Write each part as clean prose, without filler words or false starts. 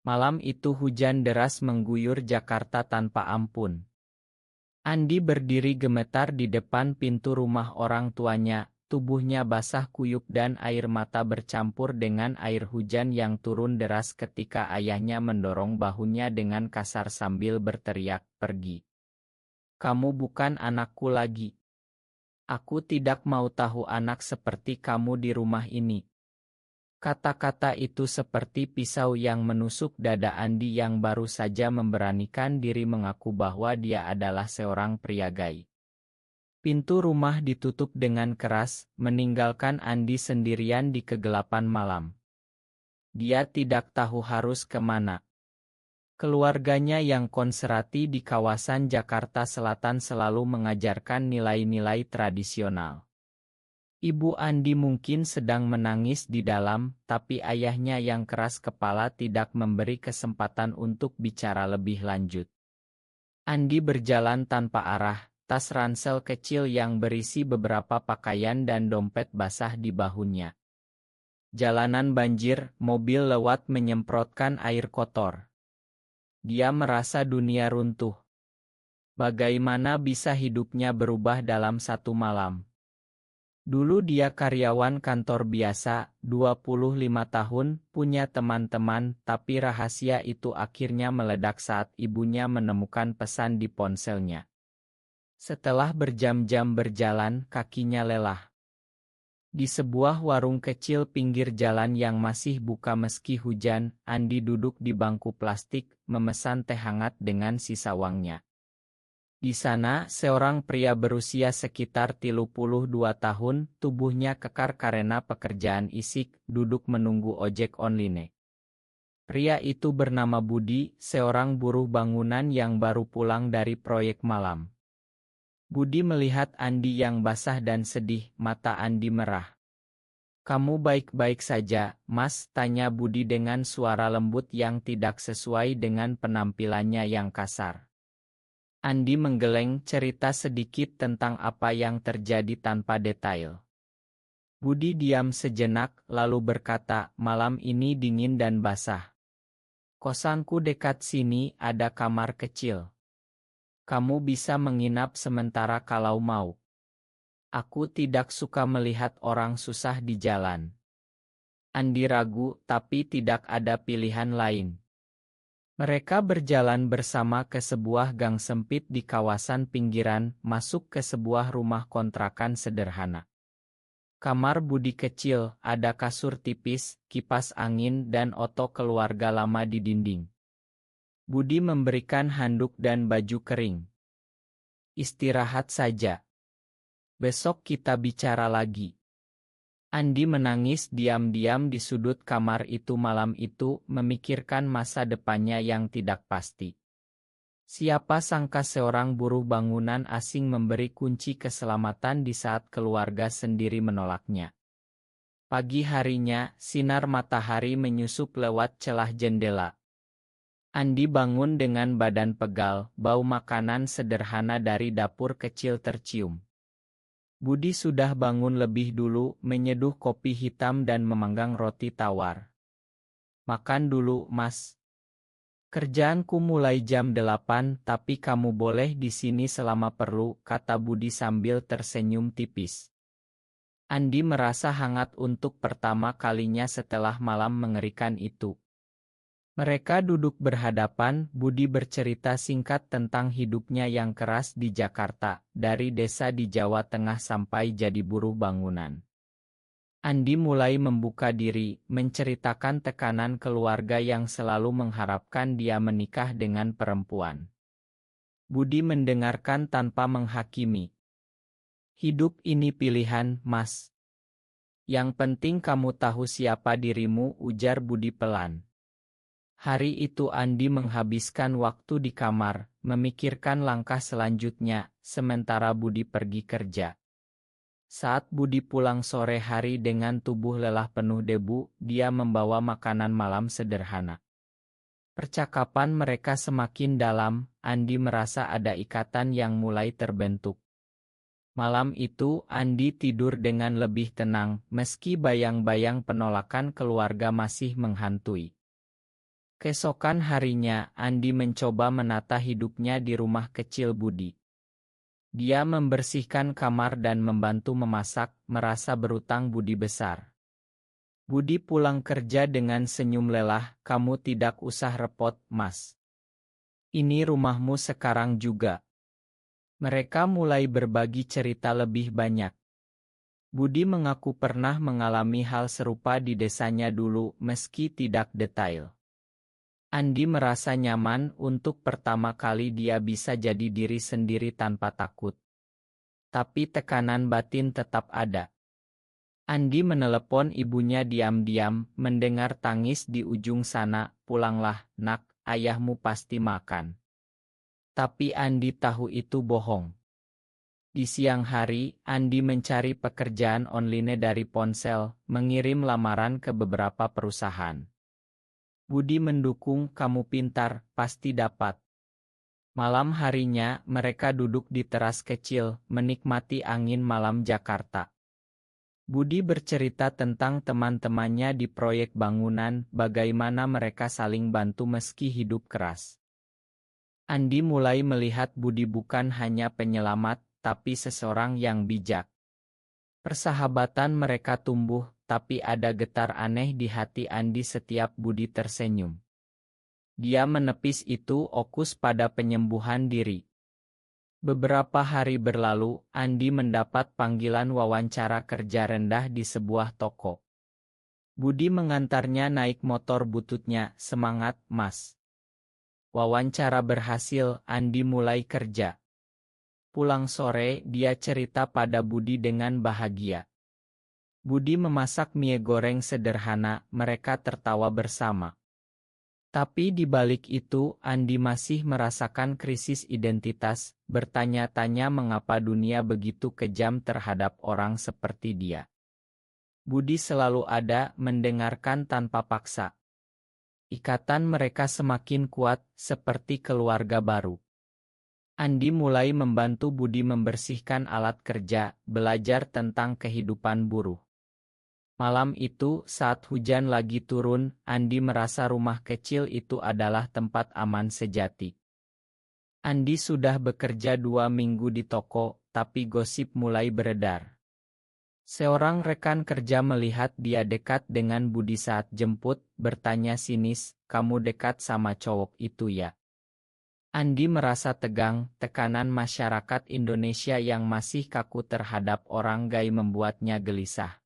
Malam itu hujan deras mengguyur Jakarta tanpa ampun. Andi berdiri gemetar di depan pintu rumah orang tuanya, tubuhnya basah kuyup dan air mata bercampur dengan air hujan yang turun deras ketika ayahnya mendorong bahunya dengan kasar sambil berteriak, "Pergi. Kamu bukan anakku lagi. Aku tidak mau tahu anak seperti kamu di rumah ini." Kata-kata itu seperti pisau yang menusuk dada Andi yang baru saja memberanikan diri mengaku bahwa dia adalah seorang pria gay. Pintu rumah ditutup dengan keras, meninggalkan Andi sendirian di kegelapan malam. Dia tidak tahu harus kemana. Keluarganya yang konservatif di kawasan Jakarta Selatan selalu mengajarkan nilai-nilai tradisional. Ibu Andi mungkin sedang menangis di dalam, tapi ayahnya yang keras kepala tidak memberi kesempatan untuk bicara lebih lanjut. Andi berjalan tanpa arah, tas ransel kecil yang berisi beberapa pakaian dan dompet basah di bahunya. Jalanan banjir, mobil lewat menyemprotkan air kotor. Dia merasa dunia runtuh. Bagaimana bisa hidupnya berubah dalam satu malam? Dulu dia karyawan kantor biasa, 25 tahun, punya teman-teman, tapi rahasia itu akhirnya meledak saat ibunya menemukan pesan di ponselnya. Setelah berjam-jam berjalan, kakinya lelah. Di sebuah warung kecil pinggir jalan yang masih buka meski hujan, Andi duduk di bangku plastik, memesan teh hangat dengan sisa uangnya. Di sana, seorang pria berusia sekitar 32 tahun, tubuhnya kekar karena pekerjaan isik, duduk menunggu ojek online. Pria itu bernama Budi, seorang buruh bangunan yang baru pulang dari proyek malam. Budi melihat Andi yang basah dan sedih, mata Andi merah. "Kamu baik-baik saja, Mas?" tanya Budi dengan suara lembut yang tidak sesuai dengan penampilannya yang kasar. Andi menggeleng, cerita sedikit tentang apa yang terjadi tanpa detail. Budi diam sejenak, lalu berkata, "Malam ini dingin dan basah. Kosanku dekat sini, ada kamar kecil. Kamu bisa menginap sementara kalau mau. Aku tidak suka melihat orang susah di jalan." Andi ragu, tapi tidak ada pilihan lain. Mereka berjalan bersama ke sebuah gang sempit di kawasan pinggiran, masuk ke sebuah rumah kontrakan sederhana. Kamar Budi kecil, ada kasur tipis, kipas angin dan oto keluarga lama di dinding. Budi memberikan handuk dan baju kering. "Istirahat saja. Besok kita bicara lagi." Andi menangis diam-diam di sudut kamar itu malam itu, memikirkan masa depannya yang tidak pasti. Siapa sangka seorang buruh bangunan asing memberi kunci keselamatan di saat keluarga sendiri menolaknya. Pagi harinya, sinar matahari menyusup lewat celah jendela. Andi bangun dengan badan pegal, bau makanan sederhana dari dapur kecil tercium. Budi sudah bangun lebih dulu, menyeduh kopi hitam dan memanggang roti tawar. "Makan dulu, Mas. Kerjaanku mulai jam 8, tapi kamu boleh di sini selama perlu," kata Budi sambil tersenyum tipis. Andi merasa hangat untuk pertama kalinya setelah malam mengerikan itu. Mereka duduk berhadapan, Budi bercerita singkat tentang hidupnya yang keras di Jakarta, dari desa di Jawa Tengah sampai jadi buruh bangunan. Andi mulai membuka diri, menceritakan tekanan keluarga yang selalu mengharapkan dia menikah dengan perempuan. Budi mendengarkan tanpa menghakimi. "Hidup ini pilihan, Mas. Yang penting kamu tahu siapa dirimu," ujar Budi pelan. Hari itu Andi menghabiskan waktu di kamar, memikirkan langkah selanjutnya, sementara Budi pergi kerja. Saat Budi pulang sore hari dengan tubuh lelah penuh debu, dia membawa makanan malam sederhana. Percakapan mereka semakin dalam, Andi merasa ada ikatan yang mulai terbentuk. Malam itu, Andi tidur dengan lebih tenang, meski bayang-bayang penolakan keluarga masih menghantui. Keesokan harinya, Andi mencoba menata hidupnya di rumah kecil Budi. Dia membersihkan kamar dan membantu memasak, merasa berutang budi besar. Budi pulang kerja dengan senyum lelah, "Kamu tidak usah repot, Mas. Ini rumahmu sekarang juga." Mereka mulai berbagi cerita lebih banyak. Budi mengaku pernah mengalami hal serupa di desanya dulu, meski tidak detail. Andi merasa nyaman untuk pertama kali dia bisa jadi diri sendiri tanpa takut. Tapi tekanan batin tetap ada. Andi menelepon ibunya diam-diam, mendengar tangis di ujung sana, "Pulanglah, nak, ayahmu pasti makan." Tapi Andi tahu itu bohong. Di siang hari, Andi mencari pekerjaan online dari ponsel, mengirim lamaran ke beberapa perusahaan. Budi mendukung, "Kamu pintar, pasti dapat." Malam harinya, mereka duduk di teras kecil, menikmati angin malam Jakarta. Budi bercerita tentang teman-temannya di proyek bangunan, bagaimana mereka saling bantu meski hidup keras. Andi mulai melihat Budi bukan hanya penyelamat, tapi seseorang yang bijak. Persahabatan mereka tumbuh, tapi ada getar aneh di hati Andi setiap Budi tersenyum. Dia menepis itu fokus pada penyembuhan diri. Beberapa hari berlalu, Andi mendapat panggilan wawancara kerja rendah di sebuah toko. Budi mengantarnya naik motor bututnya, "Semangat, Mas." Wawancara berhasil, Andi mulai kerja. Pulang sore, dia cerita pada Budi dengan bahagia. Budi memasak mie goreng sederhana, mereka tertawa bersama. Tapi di balik itu, Andi masih merasakan krisis identitas, bertanya-tanya mengapa dunia begitu kejam terhadap orang seperti dia. Budi selalu ada, mendengarkan tanpa paksa. Ikatan mereka semakin kuat, seperti keluarga baru. Andi mulai membantu Budi membersihkan alat kerja, belajar tentang kehidupan buruh. Malam itu, saat hujan lagi turun, Andi merasa rumah kecil itu adalah tempat aman sejati. Andi sudah bekerja 2 minggu di toko, tapi gosip mulai beredar. Seorang rekan kerja melihat dia dekat dengan Budi saat jemput, bertanya sinis, "Kamu dekat sama cowok itu ya?" Andi merasa tegang, tekanan masyarakat Indonesia yang masih kaku terhadap orang gay membuatnya gelisah.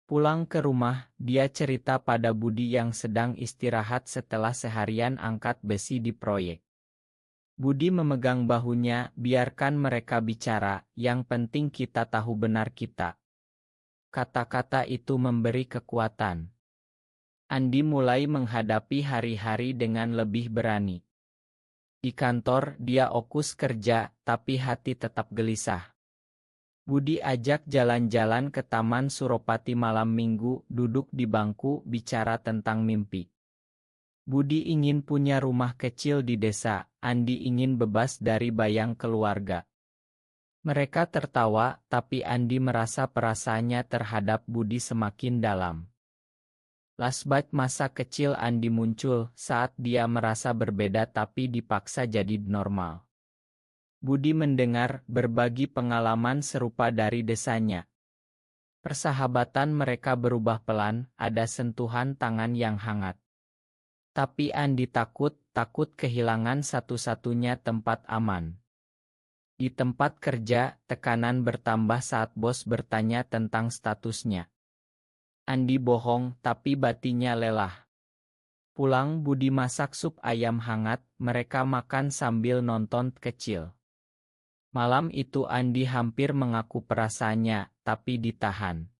Pulang ke rumah, dia cerita pada Budi yang sedang istirahat setelah seharian angkat besi di proyek. Budi memegang bahunya, "Biarkan mereka bicara, yang penting kita tahu benar kita." Kata-kata itu memberi kekuatan. Andi mulai menghadapi hari-hari dengan lebih berani. Di kantor, dia fokus kerja, tapi hati tetap gelisah. Budi ajak jalan-jalan ke Taman Suropati malam minggu, duduk di bangku, bicara tentang mimpi. Budi ingin punya rumah kecil di desa, Andi ingin bebas dari bayang keluarga. Mereka tertawa, tapi Andi merasa perasaannya terhadap Budi semakin dalam. Flashback masa kecil Andi muncul saat dia merasa berbeda tapi dipaksa jadi normal. Budi mendengar, berbagi pengalaman serupa dari desanya. Persahabatan mereka berubah pelan, ada sentuhan tangan yang hangat. Tapi Andi takut kehilangan satu-satunya tempat aman. Di tempat kerja, tekanan bertambah saat bos bertanya tentang statusnya. Andi bohong, tapi batinnya lelah. Pulang Budi masak sup ayam hangat, mereka makan sambil nonton kecil. Malam itu Andi hampir mengaku perasaannya, tapi ditahan.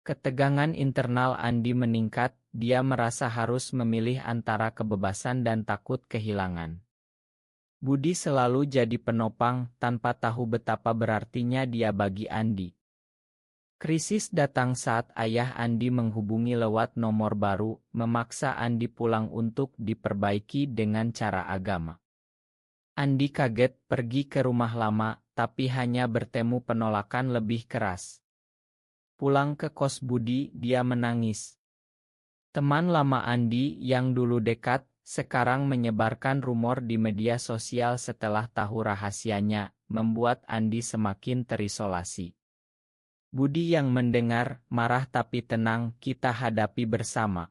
Ketegangan internal Andi meningkat, dia merasa harus memilih antara kebebasan dan takut kehilangan. Budi selalu jadi penopang, tanpa tahu betapa berartinya dia bagi Andi. Krisis datang saat ayah Andi menghubungi lewat nomor baru, memaksa Andi pulang untuk diperbaiki dengan cara agama. Andi kaget, pergi ke rumah lama, tapi hanya bertemu penolakan lebih keras. Pulang ke kos Budi, dia menangis. Teman lama Andi yang dulu dekat, sekarang menyebarkan rumor di media sosial setelah tahu rahasianya, membuat Andi semakin terisolasi. Budi yang mendengar, marah tapi tenang, kita hadapi bersama.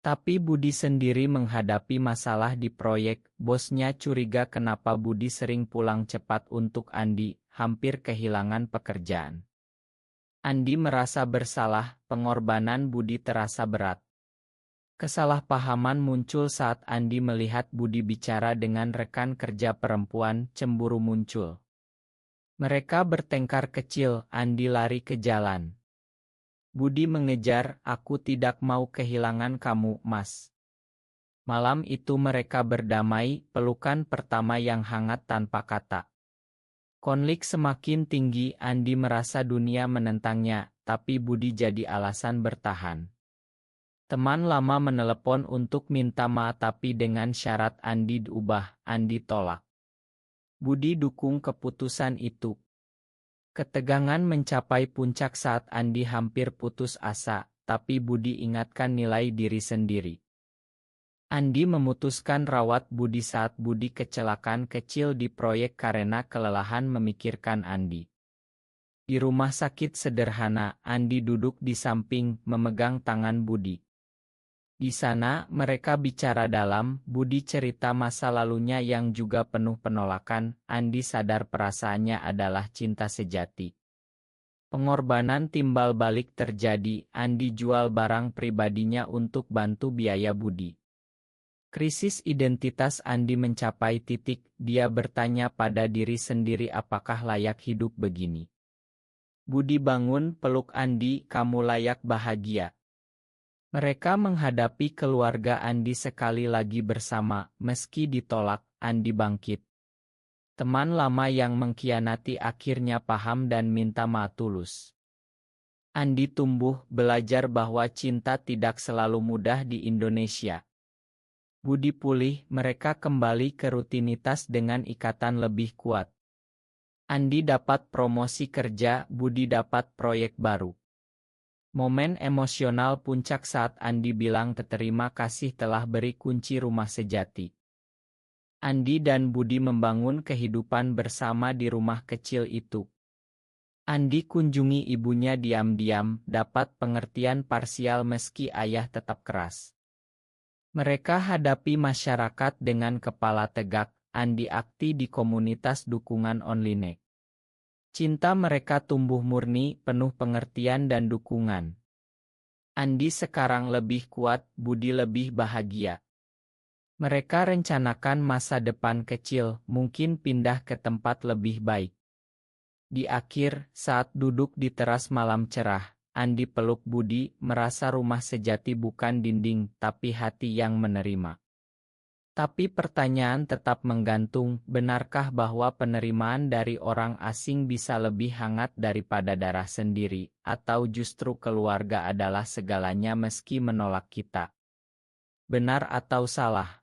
Tapi Budi sendiri menghadapi masalah di proyek, bosnya curiga kenapa Budi sering pulang cepat untuk Andi, hampir kehilangan pekerjaan. Andi merasa bersalah, pengorbanan Budi terasa berat. Kesalahpahaman muncul saat Andi melihat Budi bicara dengan rekan kerja perempuan, cemburu muncul. Mereka bertengkar kecil, Andi lari ke jalan. Budi mengejar, aku tidak mau kehilangan kamu, Mas. Malam itu mereka berdamai, pelukan pertama yang hangat tanpa kata. Konflik semakin tinggi, Andi merasa dunia menentangnya, tapi Budi jadi alasan bertahan. Teman lama menelepon untuk minta maaf tapi dengan syarat Andi diubah, Andi tolak. Budi dukung keputusan itu. Ketegangan mencapai puncak saat Andi hampir putus asa, tapi Budi ingatkan nilai diri sendiri. Andi memutuskan rawat Budi saat Budi kecelakaan kecil di proyek karena kelelahan memikirkan Andi. Di rumah sakit sederhana, Andi duduk di samping, memegang tangan Budi. Di sana, mereka bicara dalam, Budi cerita masa lalunya yang juga penuh penolakan, Andi sadar perasaannya adalah cinta sejati. Pengorbanan timbal balik terjadi, Andi jual barang pribadinya untuk bantu biaya Budi. Krisis identitas Andi mencapai titik, dia bertanya pada diri sendiri apakah layak hidup begini. Budi bangun, peluk Andi, kamu layak bahagia. Mereka menghadapi keluarga Andi sekali lagi bersama, meski ditolak, Andi bangkit. Teman lama yang mengkhianati akhirnya paham dan minta maaf tulus. Andi tumbuh, belajar bahwa cinta tidak selalu mudah di Indonesia. Budi pulih, mereka kembali ke rutinitas dengan ikatan lebih kuat. Andi dapat promosi kerja, Budi dapat proyek baru. Momen emosional puncak saat Andi bilang terima kasih telah beri kunci rumah sejati. Andi dan Budi membangun kehidupan bersama di rumah kecil itu. Andi kunjungi ibunya diam-diam, dapat pengertian parsial meski ayah tetap keras. Mereka hadapi masyarakat dengan kepala tegak, Andi aktif di komunitas dukungan online. Cinta mereka tumbuh murni, penuh pengertian dan dukungan. Andi sekarang lebih kuat, Budi lebih bahagia. Mereka rencanakan masa depan kecil, mungkin pindah ke tempat lebih baik. Di akhir, saat duduk di teras malam cerah, Andi peluk Budi, merasa rumah sejati bukan dinding, tapi hati yang menerima. Tapi pertanyaan tetap menggantung, benarkah bahwa penerimaan dari orang asing bisa lebih hangat daripada darah sendiri, atau justru keluarga adalah segalanya meski menolak kita? Benar atau salah?